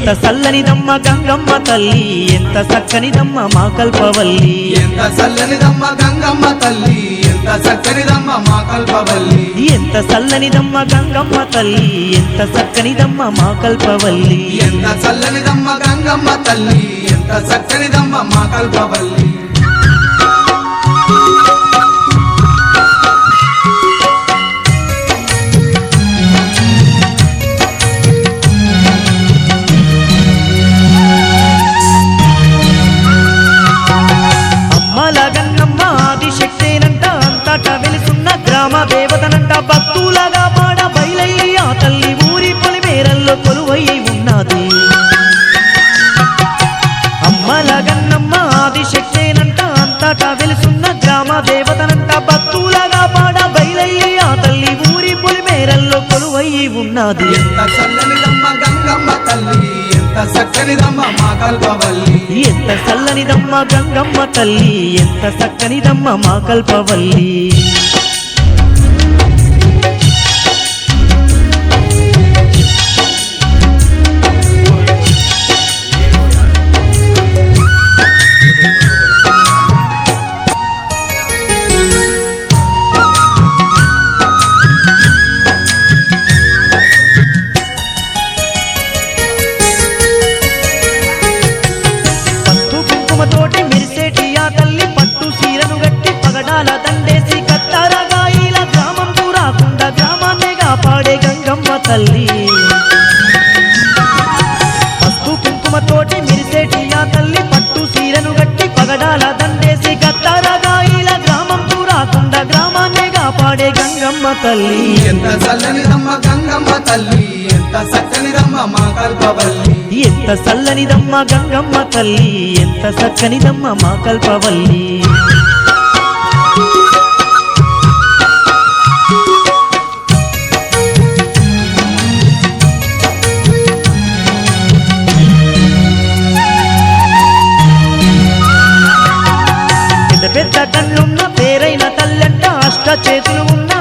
ఎంత సల్లనిదమ్మ గంగమ్మ తల్లి ఎంత చక్కనిదమ్మ మా కల్పవల్లి ఎంత చల్లనిదమ్మ గంగమ్మ తల్లి ఎంత చక్కనిదమ్మ మా కల్పవల్లి ఎంత సల్లనిదమ్మ గంగమ్మ తల్లి ఎంత చక్కనిదమ్మ మా కల్పవల్లి ఎంత చల్లనిదమ్మ గంగమ్మ తల్లి ఎంత చక్కనిదమ్మ మా కల్పవల్లి గ్రామ దేవతనంట భక్తులగా పాడ బయలయ్యి ఆ తల్లి ఊరి పొలిమేరల్లో కొలువయ్యి ఉన్నది అమ్మల గన్నమ్మ ఆదిశక్తేనంట అంతటా వెలుసున్న గ్రామ దేవతనంట భక్తులగా పాడ బయలయ్యి ఆ తల్లి ఊరి పొలిమేరల్లో కొలువయ్యి ఉన్నది ఎంత చల్లనిదమ్మ గంగమ్మ తల్లి ఎంత చక్కనిదమ్మ మా కల్పవల్లి ఎంత చల్లనిదమ్మ గంగమ్మ తల్లి ఎంత చక్కనిదమ్మ మా కల్పవల్లి తోటి మెరిసేటి ఆ తల్లి పట్టు సీరను గట్టి పగడాల దండేసి కత్తారగాయిల గ్రామం రాకుండా గ్రామాన్నే కాపాడే గంగమ్మ తల్లి పసుపు కుంకుమ తోటి మెరిసేటి ఆ తల్లి పట్టు సీరను గట్టి పగడాల దండేసి కత్తారగాయిల గ్రామం రాకుండా గ్రామాన్నే కాపాడే గంగమ్మ తల్లి ఎంత చల్లనిదమ్మ గంగమ్మ తల్లి ఎంత చక్కనిదమ్మ మా కల్పవల్లి ఎంత చల్లనిదమ్మ గంగమ్మ తల్లి ఎంత చక్కనిదమ్మ మా కల్పవల్లి పెద్ద పెద్ద కళ్ళున్న పేరైన తల్లంట అష్ట చేతులు ఉన్న